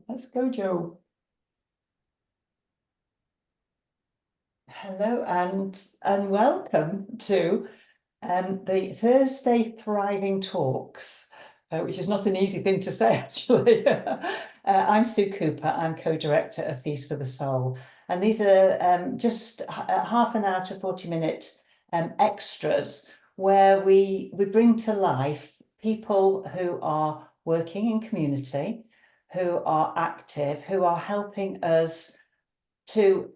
Let's go, Joe. Hello and welcome to the Thursday Thriving Talks, which is not an easy thing to say, actually. I'm Sue Cooper. I'm co-director of Feast for the Soul, and these are just half an hour to 40-minute extras where we bring to life people who are working in community, who are active, who are helping us to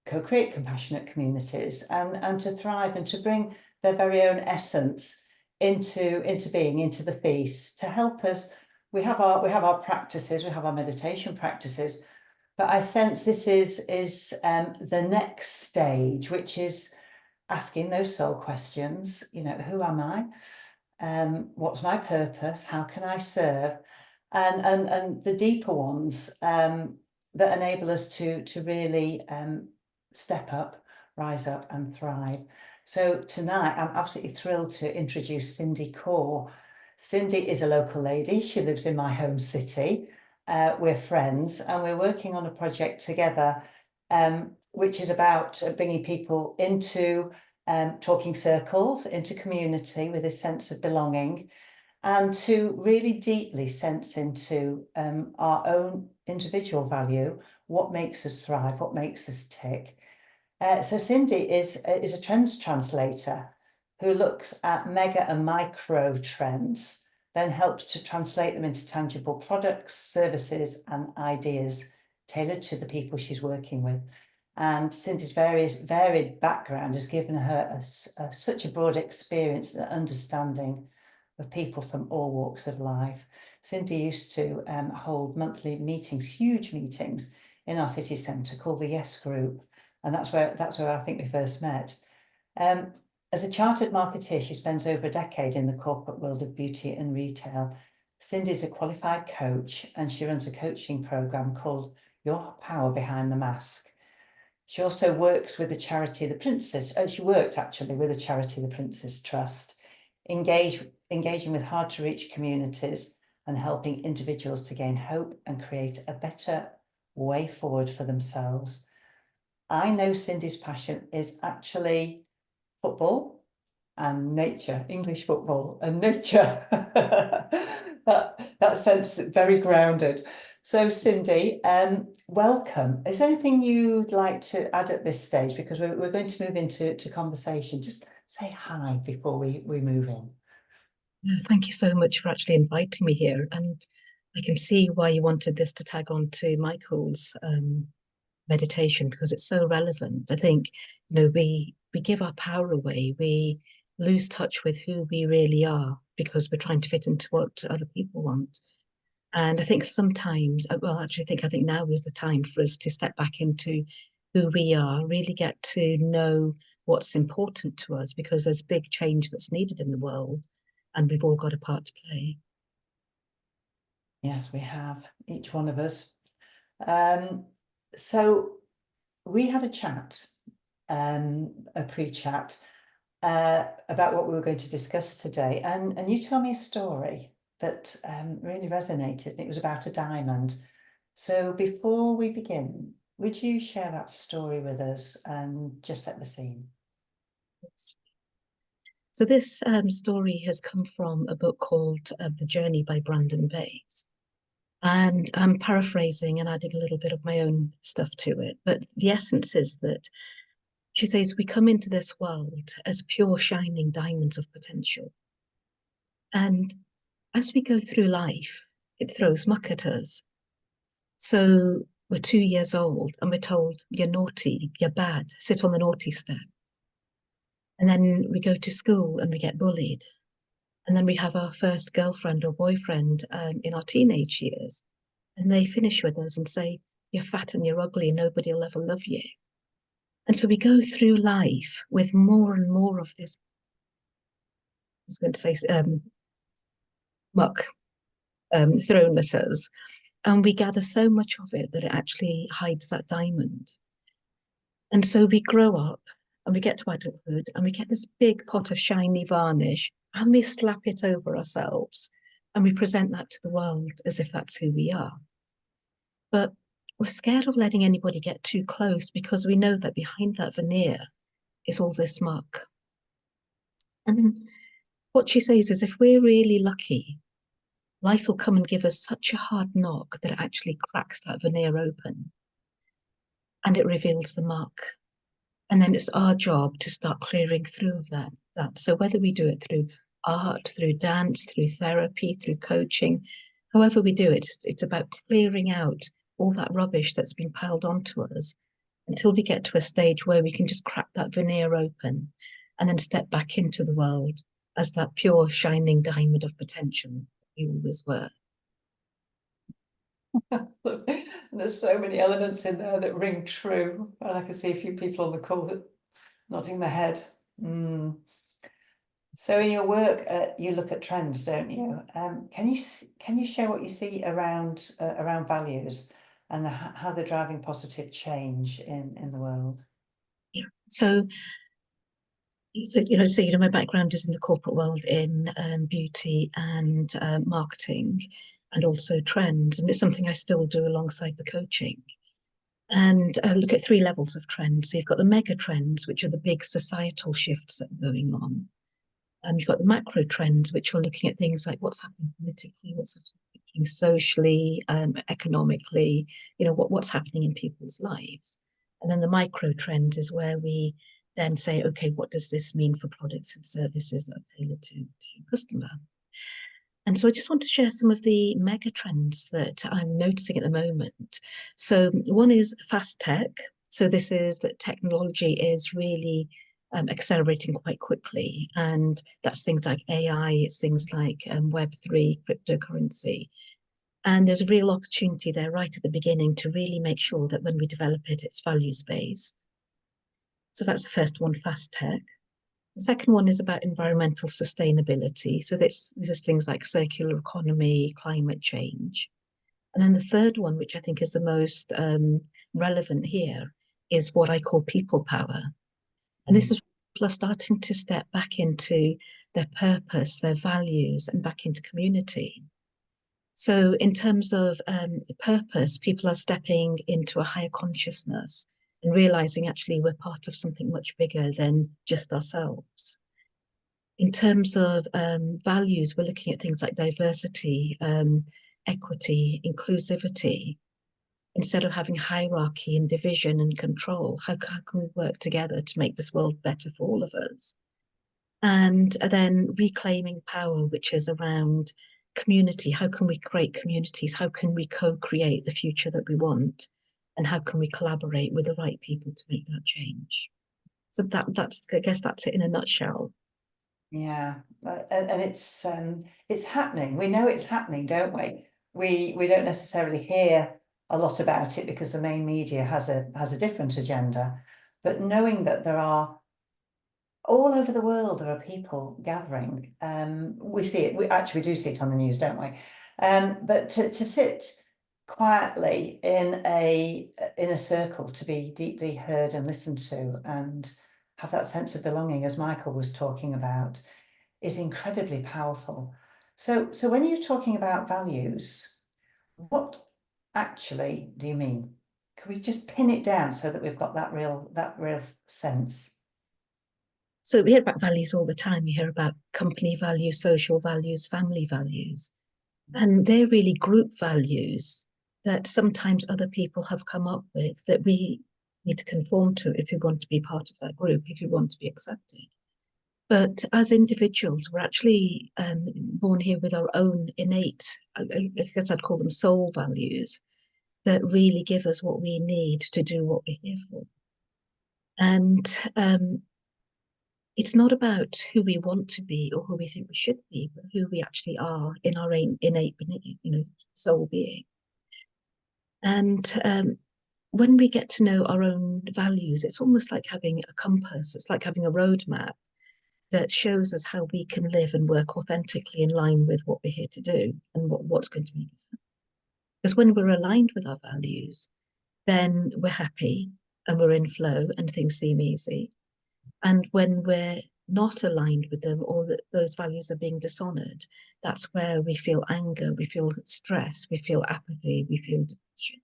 co-create compassionate communities and to thrive and to bring their very own essence into being, into the feast, to help us. We have our practices, we have our meditation practices, but I sense this is the next stage, which is asking those soul questions. You know, who am I? What's my purpose? How can I serve? And the deeper ones that enable us to really step up, rise up, and thrive. So tonight, I'm absolutely thrilled to introduce Sindy Kaur. Sindy is a local lady. She lives in my home city. We're friends, and we're working on a project together, which is about bringing people into talking circles, into community with a sense of belonging, and to really deeply sense into our own individual value, what makes us thrive, what makes us tick. So Sindy is a trends translator who looks at mega and micro trends, then helps to translate them into tangible products, services, and ideas tailored to the people she's working with. And Sindy's varied background has given her such a broad experience and understanding of people from all walks of life. Sindy used to hold monthly meetings, huge meetings, in our city centre called the Yes Group, and that's where I think we first met. As a chartered marketeer, she spends over a decade in the corporate world of beauty and retail. Sindy is a qualified coach, and she runs a coaching programme called Your Power Behind the Mask. She also works with the charity The Prince's. She worked actually with the charity The Prince's Trust, engaging with hard-to-reach communities and helping individuals to gain hope and create a better way forward for themselves. I know Sindy's passion is actually football and nature, English football and nature. that sense very grounded. So Sindy, welcome. Is there anything you'd like to add at this stage? Because we're going to move into conversation. Just say hi before we move in. Thank you so much for actually inviting me here. And I can see why you wanted this to tag on to Michael's meditation, because it's so relevant. I think, we give our power away. We lose touch with who we really are because we're trying to fit into what other people want. And I think sometimes, I think now is the time for us to step back into who we are, really get to know what's important to us, because there's big change that's needed in the world, and we've all got a part to play. Yes, we have, each one of us. So we had a chat, a pre-chat, about what we were going to discuss today, and you told me a story that really resonated. It was about a diamond. So before we begin, would you share that story with us and just set the scene? So this story has come from a book called The Journey by Brandon Bates. And I'm paraphrasing and adding a little bit of my own stuff to it. But the essence is that she says we come into this world as pure shining diamonds of potential. And as we go through life, it throws muck at us. So we're 2 years old and we're told, you're naughty, you're bad, sit on the naughty step. And then we go to school and we get bullied. And then we have our first girlfriend or boyfriend in our teenage years. And they finish with us and say, you're fat and you're ugly and nobody will ever love you. And so we go through life with more and more of this, I was going to say, muck thrown at us. And we gather so much of it that it actually hides that diamond. And so we grow up and we get to adulthood and we get this big pot of shiny varnish and we slap it over ourselves and we present that to the world as if that's who we are. but we're scared of letting anybody get too close because we know that behind that veneer is all this muck. And then what she says is if we're really lucky, life will come and give us such a hard knock that it actually cracks that veneer open and it reveals the muck. And then it's our job to start clearing through that. So whether we do it through art, through dance, through therapy, through coaching, however we do it, it's about clearing out all that rubbish that's been piled onto us until we get to a stage where we can just crack that veneer open and then step back into the world as that pure shining diamond of potential we always were. There's so many elements in there that ring true, and I can see a few people on the call that nodding their head. So in your work, you look at trends, don't you? Can you share what you see around values and how they're driving positive change in the world? Yeah. So my background is in the corporate world in beauty and marketing and also trends. And it's something I still do alongside the coaching. And look at three levels of trends. So you've got the mega trends, which are the big societal shifts that are going on. You've got the macro trends, which are looking at things like what's happening politically, what's happening socially, economically, what's happening in people's lives. And then the micro trends is where we then say, okay, what does this mean for products and services that are tailored to your customer? And so I just want to share some of the mega trends that I'm noticing at the moment. So one is fast tech. So this is that technology is really accelerating quite quickly. And that's things like AI, it's things like Web3, cryptocurrency. And there's a real opportunity there right at the beginning to really make sure that when we develop it, it's values-based. So that's the first one, fast tech. The second one is about environmental sustainability. So this is things like circular economy, climate change. And then the third one, which I think is the most relevant here, is what I call people power. And this is people are starting to step back into their purpose, their values, and back into community. So in terms of purpose, people are stepping into a higher consciousness and realizing actually we're part of something much bigger than just ourselves. In terms of values, we're looking at things like diversity, equity, inclusivity. Instead of having hierarchy and division and control, how can we work together to make this world better for all of us? And then reclaiming power, which is around community. How can we create communities? How can we co-create the future that we want? And how can we collaborate with the right people to make that change? So that's I guess that's it in a nutshell. Yeah, and it's happening. We know it's happening, don't we? We don't necessarily hear a lot about it because the main media has a different agenda. But knowing that there are all over the world, there are people gathering. We see it. We do see it on the news, don't we? But to sit quietly in a circle, to be deeply heard and listened to, and have that sense of belonging, as Michael was talking about, is incredibly powerful. So when you're talking about values, what actually do you mean? Can we just pin it down so that we've got that real sense? So we hear about values all the time. You hear about company values, social values, family values, and they're really group values that sometimes other people have come up with that we need to conform to if we want to be part of that group, if we want to be accepted. But as individuals, we're actually born here with our own innate, I guess I'd call them soul values, that really give us what we need to do what we're here for. And it's not about who we want to be or who we think we should be, but who we actually are in our innate, soul being. And when we get to know our own values, it's almost like having a compass. It's like having a roadmap that shows us how we can live and work authentically in line with what we're here to do and what's going to make us happy. Because when we're aligned with our values, then we're happy and we're in flow and things seem easy. And when we're not aligned with them or that those values are being dishonored, that's where we feel anger, we feel stress, we feel apathy, we feel depression.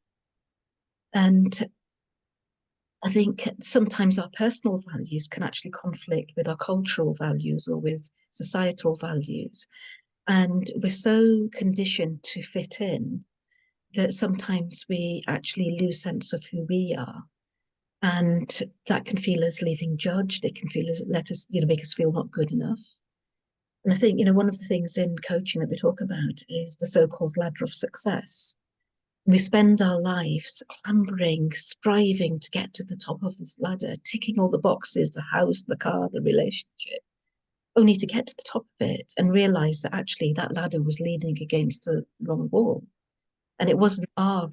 And I think sometimes our personal values can actually conflict with our cultural values or with societal values. And we're so conditioned to fit in that sometimes we actually lose sense of who we are. And that can feel us leaving judged. It can feel as let us, make us feel not good enough. And I think, one of the things in coaching that we talk about is the so-called ladder of success. We spend our lives clambering, striving to get to the top of this ladder, ticking all the boxes, the house, the car, the relationship, only to get to the top of it and realize that actually that ladder was leaning against the wrong wall. And it wasn't our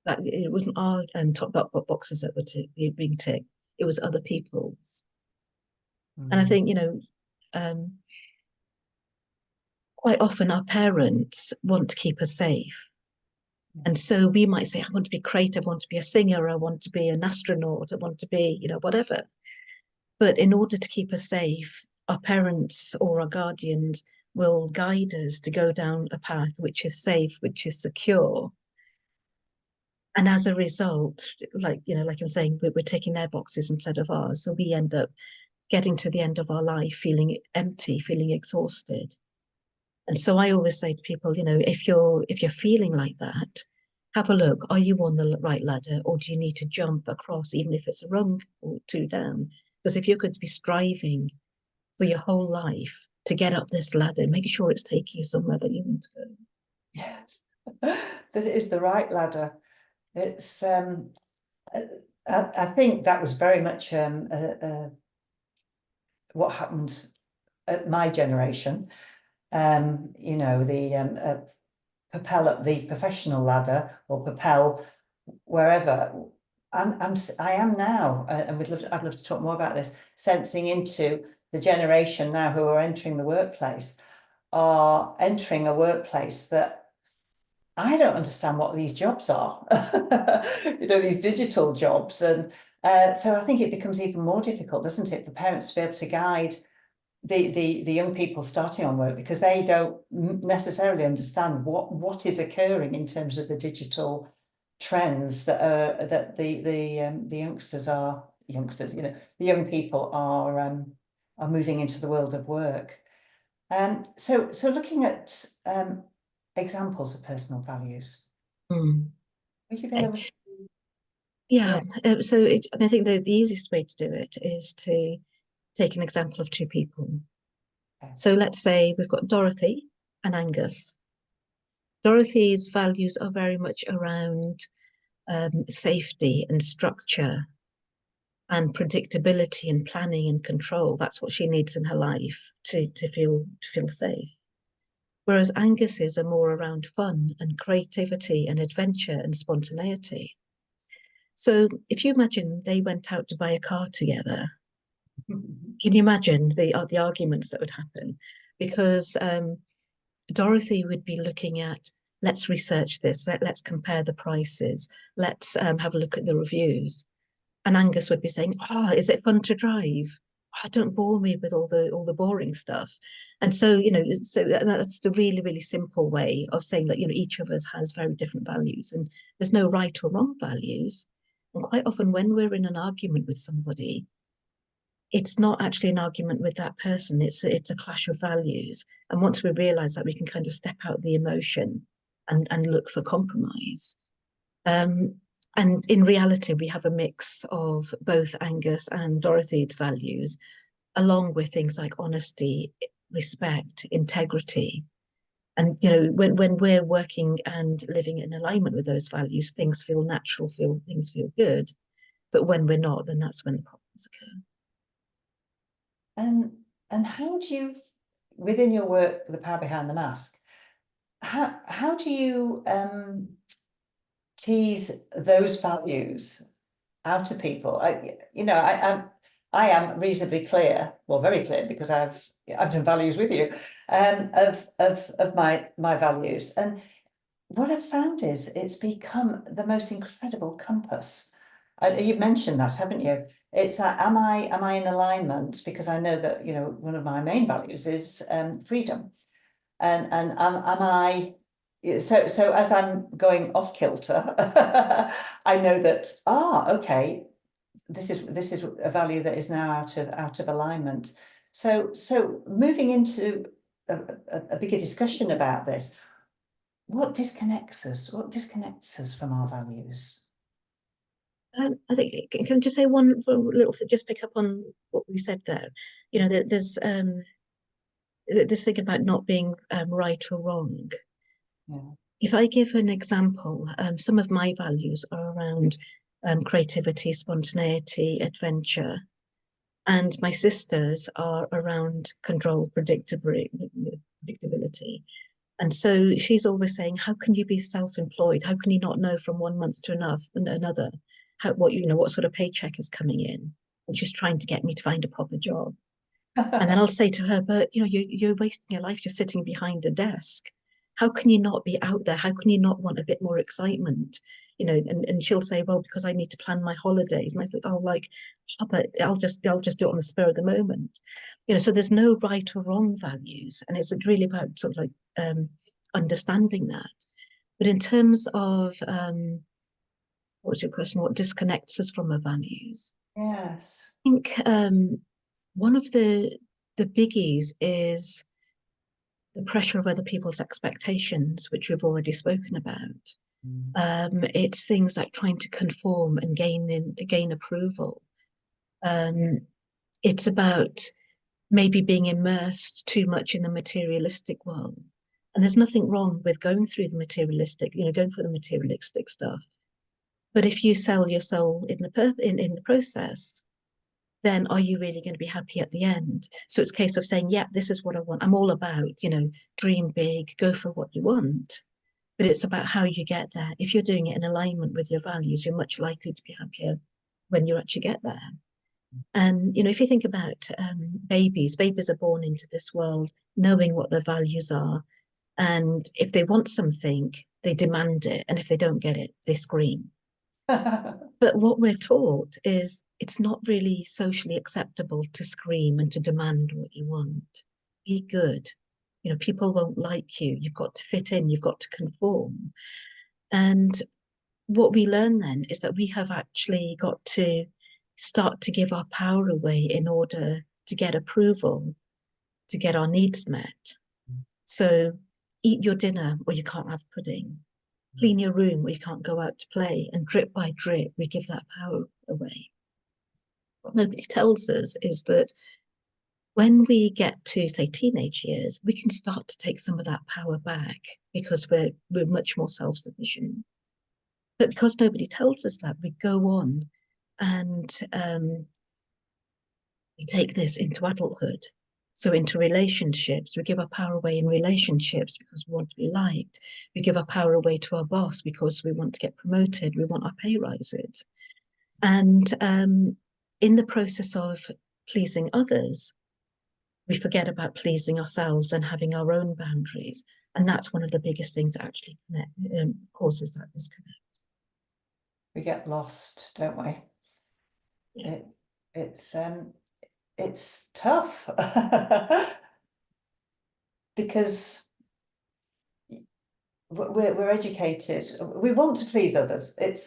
top boxes that were being ticked. It was other people's. And I think, um, quite often our parents want to keep us safe. And so we might say, I want to be creative, I want to be a singer, I want to be an astronaut, I want to be, whatever. But in order to keep us safe, our parents or our guardians will guide us to go down a path which is safe, which is secure. And as a result, like I'm saying, we're taking their boxes instead of ours. So we end up getting to the end of our life feeling empty, feeling exhausted. And so I always say to people, if you're feeling like that, have a look. Are you on the right ladder, or do you need to jump across, even if it's a rung or two down? Because if you're going to be striving for your whole life to get up this ladder, make sure it's taking you somewhere that you want to go. Yes, that it is the right ladder. It's I think that was very much what happened at my generation. The propel up the professional ladder or propel wherever. I am now, and I'd love to talk more about this, sensing into the generation now who are entering the workplace, are entering a workplace that I don't understand what these jobs are, these digital jobs. And so I think it becomes even more difficult, doesn't it, for parents to be able to guide the young people starting on work, because they don't necessarily understand what is occurring in terms of the digital trends that the the young people are moving into the world of work. So looking at examples of personal values, Mm. would you be able to? Yeah. Yeah. I think the easiest way to do it is to take an example of two people. Okay. So let's say we've got Dorothy and Angus. Dorothy's values are very much around safety and structure and predictability and planning and control. That's what she needs in her life to feel safe. Whereas Angus's are more around fun and creativity and adventure and spontaneity. So if you imagine they went out to buy a car together, can you imagine the arguments that would happen? Because Dorothy would be looking at, let's research this, let's compare the prices, let's have a look at the reviews. And Angus would be saying, is it fun to drive? Oh, don't bore me with all the boring stuff. And so, that's the really, really simple way of saying that, each of us has very different values and there's no right or wrong values. And quite often when we're in an argument with somebody, it's not actually an argument with that person. It's a clash of values. And once we realize that, we can kind of step out the emotion and look for compromise. Um, and in reality, we have a mix of both Angus and Dorothy's values, along with things like honesty, respect, integrity. And when we're working and living in alignment with those values, things feel natural, things feel good. But when we're not, then that's when the problems occur. And how do you, within your work, the power behind the mask, how do you tease those values out of people? I am reasonably clear, well, very clear, because I've done values with you, of my values. And what I've found is it's become the most incredible compass. You've mentioned that, haven't you? It's am I in alignment? Because I know that one of my main values is freedom, and am I so as I'm going off kilter, I know that, okay, this is a value that is now out of alignment. So moving into a bigger discussion about this, what disconnects us? What disconnects us from our values? I think, can I just say one little thing, just pick up on what we said there. You know, there's this thing about not being right or wrong. Yeah. If I give an example, some of my values are around creativity, spontaneity, adventure, and my sisters are around control, predictability. And so she's always saying, "How can you be self-employed? How can you not know from one month to another how what sort of paycheck is coming in?" And she's trying to get me to find a proper job. And then I'll say to her, "But you're wasting your life just sitting behind a desk. How can you not be out there? How can you not want a bit more excitement?" And she'll say, "Well, because I need to plan my holidays." And I think, "Oh, like, but I'll just do it on the spur of the moment." So there's no right or wrong values, and it's really about sort of like understanding that. But in terms of what was your question? What disconnects us from our values? Yes. I think one of the biggies is the pressure of other people's expectations, which we've already spoken about. It's things like trying to conform and gain approval. Um, it's about maybe being immersed too much in the materialistic world. And there's nothing wrong with going through the materialistic, going for the materialistic stuff. But if you sell your soul in the process, then are you really going to be happy at the end? So it's a case of saying, yeah, this is what I want. I'm all about, dream big, go for what you want. But it's about how you get there. If you're doing it in alignment with your values, you're much likely to be happier when you actually get there. And, if you think about babies are born into this world knowing what their values are. And if they want something, they demand it. And if they don't get it, they scream. But what we're taught is it's not really socially acceptable to scream and to demand what you want. Be good. People won't like you. You've got to fit in, you've got to conform. And what we learn then is that we have actually got to start to give our power away in order to get approval, to get our needs met. So eat your dinner or you can't have pudding. Clean your room or you can't go out to play. And drip by drip, we give that power away. What nobody tells us is that when we get to, say, teenage years, we can start to take some of that power back because we're much more self-sufficient. But because nobody tells us that, we go on and we take this into adulthood. So into relationships, we give our power away in relationships because we want to be liked. We give our power away to our boss because we want to get promoted. We want our pay rises. And in the process of pleasing others, we forget about pleasing ourselves and having our own boundaries. And that's one of the biggest things that actually causes that disconnect. We get lost, don't we? Yeah. It's tough because we're educated. We want to please others. It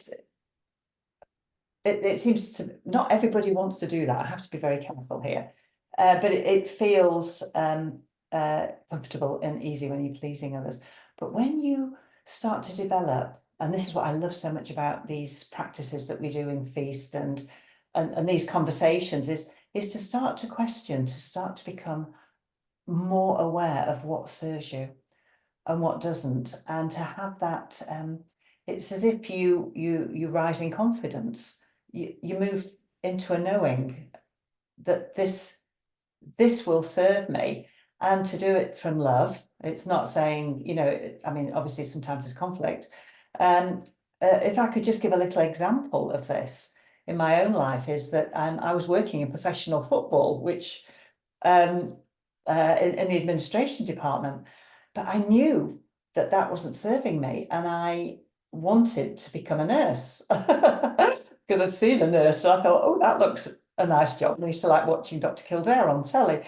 seems to not everybody wants to do that. I have to be very careful here, but it feels comfortable and easy when you're pleasing others. But when you start to develop, and this is what I love so much about these practices that we do in Feast and these conversations is to start to question, to start to become more aware of what serves you and what doesn't, and to have that. It's as if you rise in confidence. You move into a knowing that this will serve me, and to do it from love. It's not saying, I mean, obviously sometimes there's conflict. If I could just give a little example of this in my own life, is that I was working in professional football, which in the administration department, but I knew that wasn't serving me, and I wanted to become a nurse because I'd seen a nurse, so I thought, oh, that looks a nice job. And I used to like watching Dr. Kildare on telly,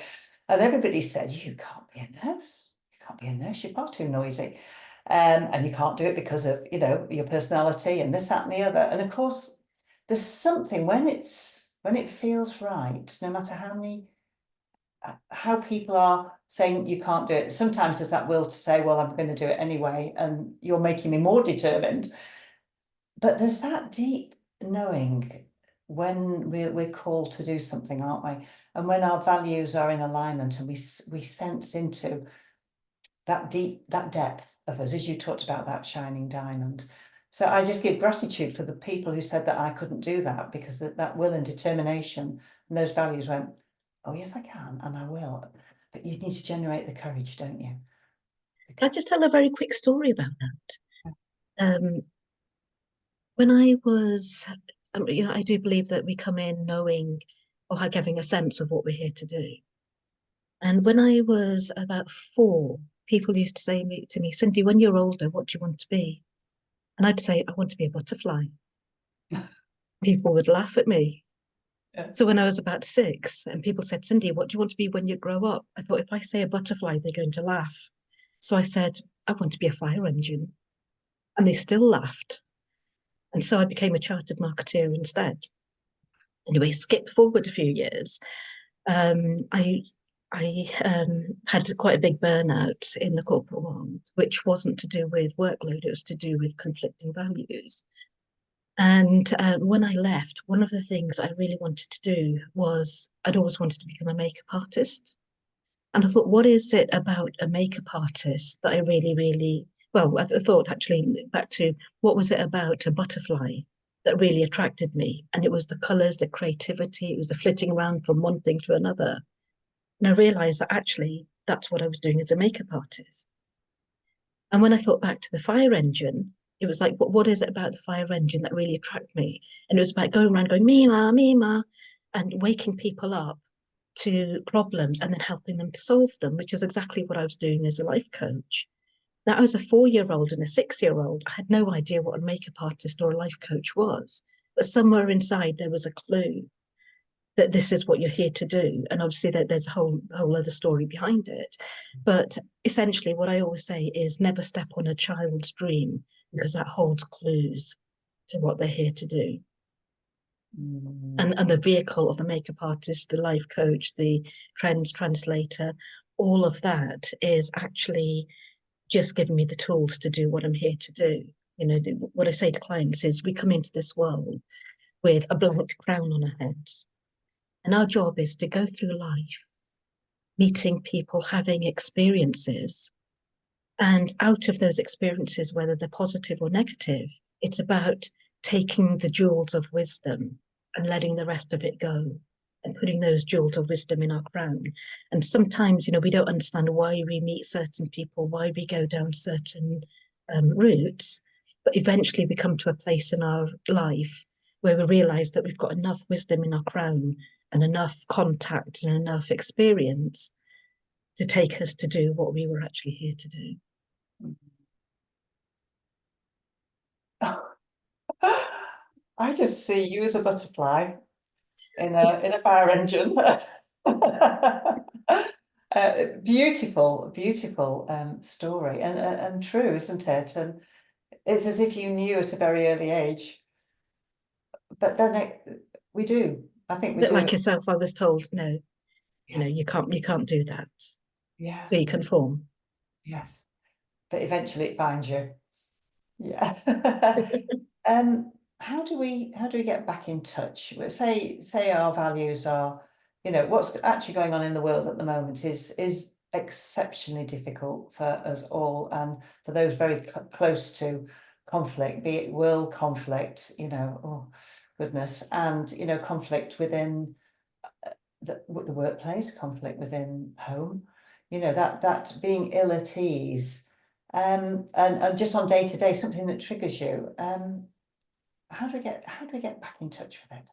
and everybody said, you can't be a nurse. You can't be a nurse. You're far too noisy. And you can't do it because of, you know, your personality and this, that, and the other. And of course, there's something when it feels right, no matter how people are saying you can't do it. Sometimes there's that will to say, well, I'm going to do it anyway, and you're making me more determined. But there's that deep knowing when we're called to do something, aren't we? And when our values are in alignment and we sense into that depth of us, as you talked about, that shining diamond. So I just give gratitude for the people who said that I couldn't do that, because that will and determination and those values went, oh yes, I can, and I will. But you need to generate the courage, don't you? I'll just tell a very quick story about that. When I was, I do believe that we come in knowing or having a sense of what we're here to do. And when I was about 4, people used to say to me, Cindy, when you're older, what do you want to be? And I'd say, I want to be a butterfly. People would laugh at me. Yeah. So when I was about 6 and people said, Cindy, what do you want to be when you grow up? I thought, if I say a butterfly, they're going to laugh. So I said, I want to be a fire engine. And they still laughed. And so I became a chartered marketeer instead. Anyway, skip forward a few years. I had quite a big burnout in the corporate world, which wasn't to do with workload, it was to do with conflicting values. And when I left, one of the things I really wanted to do was I'd always wanted to become a makeup artist. And I thought, what is it about a makeup artist that I really, really, well, I thought actually back to what was it about a butterfly that really attracted me? And it was the colors, the creativity, it was the flitting around from one thing to another. And I realized that actually that's what I was doing as a makeup artist. And when I thought back to the fire engine, it was like, what is it about the fire engine that really attracted me? And it was about going around going, Mima, Mima, and waking people up to problems and then helping them to solve them, which is exactly what I was doing as a life coach. Now, as a 4-year-old and a 6-year-old, I had no idea what a makeup artist or a life coach was. But somewhere inside, there was a clue that this is what you're here to do. And obviously there's a whole other story behind it. But essentially what I always say is never step on a child's dream, because that holds clues to what they're here to do. And the vehicle of the makeup artist, the life coach, the trends translator, all of that is actually just giving me the tools to do what I'm here to do. You know, what I say to clients is we come into this world with a blank crown on our heads. And our job is to go through life, meeting people, having experiences. And out of those experiences, whether they're positive or negative, it's about taking the jewels of wisdom and letting the rest of it go and putting those jewels of wisdom in our crown. And sometimes, we don't understand why we meet certain people, why we go down certain routes, but eventually we come to a place in our life where we realize that we've got enough wisdom in our crown and enough contact and enough experience to take us to do what we were actually here to do. I just see you as a butterfly in a fire engine. Beautiful, beautiful story, and true, isn't it? And it's as if you knew at a very early age. But then we do. I think we But do. like yourself, I was told, no, Yeah. you can't do that. Yeah. So you conform. Yes. But eventually it finds you. Yeah. How do we get back in touch? Say our values are, what's actually going on in the world at the moment is exceptionally difficult for us all, and for those very close to conflict, be it world conflict, oh goodness, and conflict within the workplace, conflict within home, that being ill at ease, and just on day to day, something that triggers you. How do we get back in touch with it?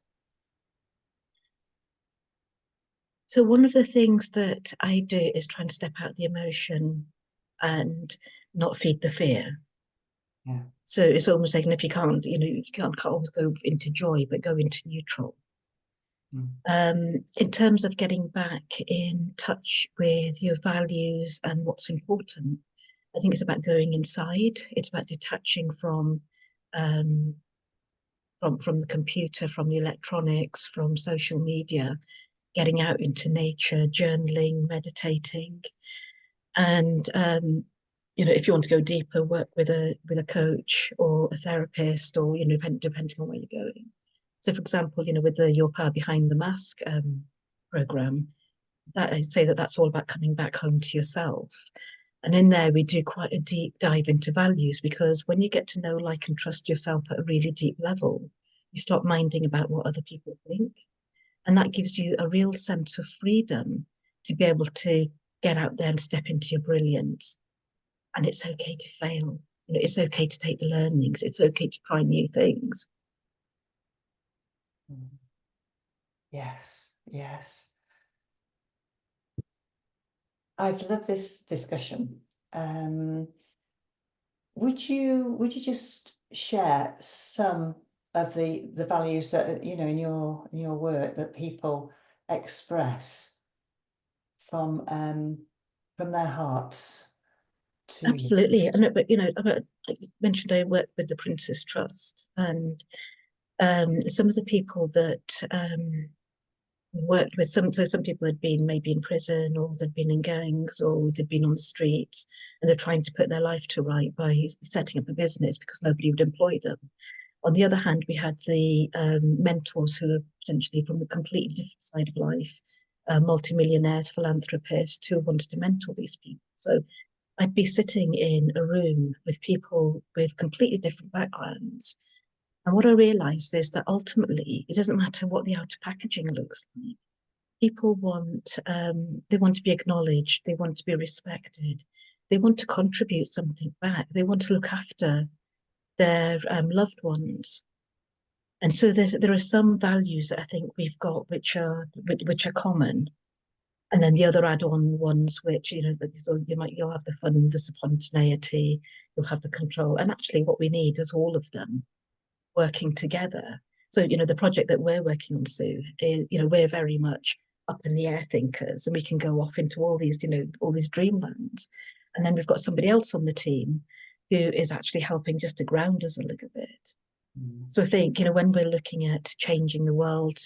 So one of the things that I do is try and step out the emotion and not feed the fear. Yeah. So it's almost like, if you can't, you can't always go into joy, but go into neutral. In terms of getting back in touch with your values and what's important, I think it's about going inside. It's about detaching um, from the computer, from the electronics, from social media, getting out into nature, journaling, meditating, and if you want to go deeper, work with a coach or a therapist, or depending on where you're going. So, for example, with the Your Power Behind the Mask program, that I'd say that's all about coming back home to yourself. And in there, we do quite a deep dive into values, because when you get to know, like, and trust yourself at a really deep level, you stop minding about what other people think. And that gives you a real sense of freedom to be able to get out there and step into your brilliance. And it's okay to fail. It's okay to take the learnings. It's okay to try new things. Yes, yes. I've loved this discussion. Would you just share some of the values that in your work that people express from their hearts to you? Absolutely. And but I mentioned I work with the Princess Trust, and some of the people that worked with some people had been maybe in prison, or they'd been in gangs, or they'd been on the streets, and they're trying to put their life to right by setting up a business because nobody would employ them. On the other hand, we had the mentors who are potentially from a completely different side of life, multimillionaires, philanthropists who wanted to mentor these people. So I'd be sitting in a room with people with completely different backgrounds. And what I realized is that ultimately, it doesn't matter what the outer packaging looks like. People they want to be acknowledged, they want to be respected, they want to contribute something back, they want to look after their loved ones. And so there are some values that I think we've got which are common, and then the other add-on ones, which so you'll have the fun, the spontaneity, you'll have the control, and actually what we need is all of them working together. So the project that we're working on, Sue, is, we're very much up in the air thinkers, and we can go off into all these dreamlands, and then we've got somebody else on the team who is actually helping just to ground us a little bit. So I think, when we're looking at changing the world,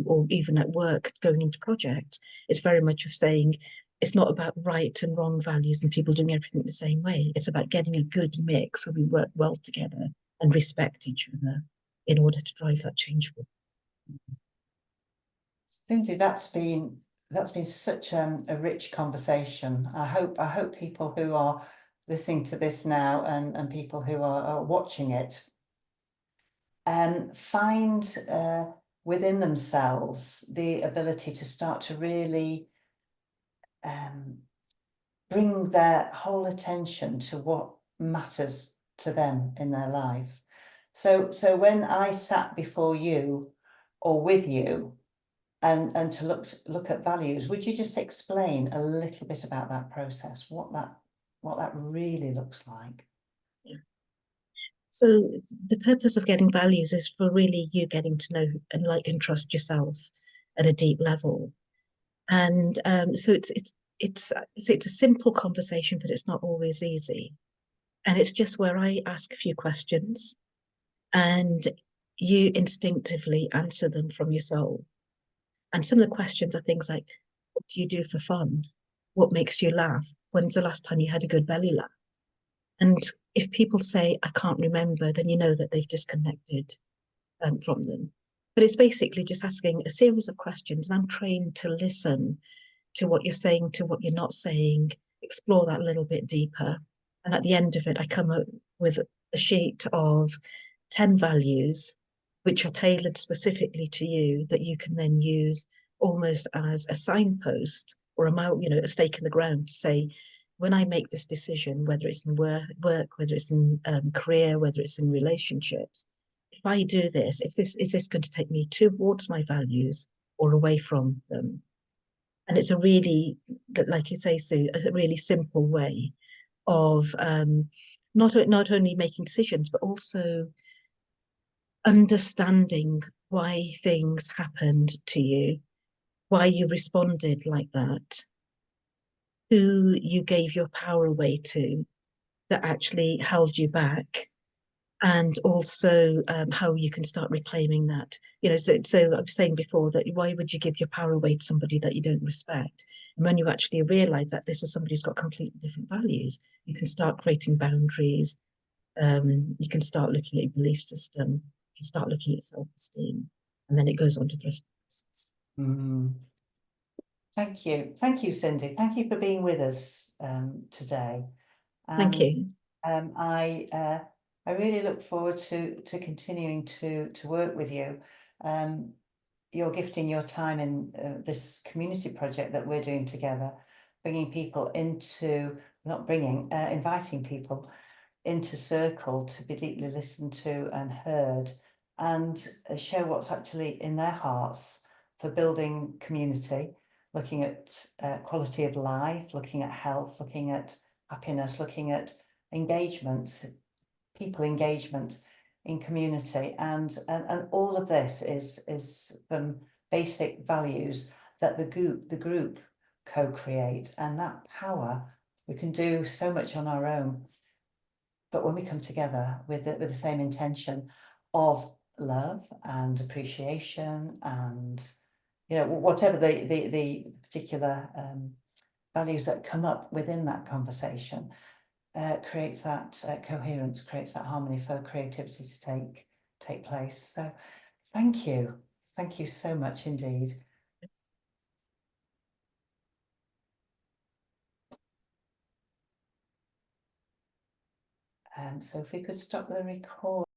or even at work, going into projects, it's very much of saying it's not about right and wrong values and people doing everything the same way. It's about getting a good mix so we work well together and respect each other in order to drive that change forward. Cindy, that's been such a rich conversation. I hope people who are listening to this now and people who are watching it find within themselves the ability to start to really bring their whole attention to what matters to them in their life. So when I sat before you or with you and to look at values, would you just explain a little bit about that process, what that really looks like? Yeah. So the purpose of getting values is for really you getting to know and like and trust yourself at a deep level. And so it's a simple conversation, but it's not always easy. And it's just where I ask a few questions, and you instinctively answer them from your soul. And some of the questions are things like, what do you do for fun? What makes you laugh? When's the last time you had a good belly laugh? And if people say, I can't remember, then you know that they've disconnected from them. But it's basically just asking a series of questions. And I'm trained to listen to what you're saying, to what you're not saying, explore that a little bit deeper. And at the end of it, I come up with a sheet of 10 values, which are tailored specifically to you, that you can then use almost as a signpost or a stake in the ground to say, when I make this decision, whether it's in work, whether it's in career, whether it's in relationships, if I do this, if this is this going to take me towards my values or away from them? And it's a really, like you say, Sue, a really simple way of not only making decisions, but also understanding why things happened to you, why you responded like that, who you gave your power away to, that actually held you back, and also how you can start reclaiming that. So I was saying before that why would you give your power away to somebody that you don't respect? And when you actually realize that this is somebody who's got completely different values, you can start creating boundaries. You can start looking at your belief system. You can start looking at self-esteem, and then it goes on to the rest of the process. Mm. Thank you. Thank you, Sindy. Thank you for being with us today. Thank And you. I really look forward to continuing to work with you. You're gifting your time in this community project that we're doing together, bringing people into, not bringing, inviting people into circle to be deeply listened to and heard, and share what's actually in their hearts for building community, looking at quality of life, looking at health, looking at happiness, looking at engagement, people engagement in community, and all of this is from basic values that the group co-create, and that power, we can do so much on our own, but when we come together with the same intention of love and appreciation, and whatever the particular values that come up within that conversation, creates that coherence, creates that harmony for creativity to take place. So thank you so much indeed. So if we could stop the record.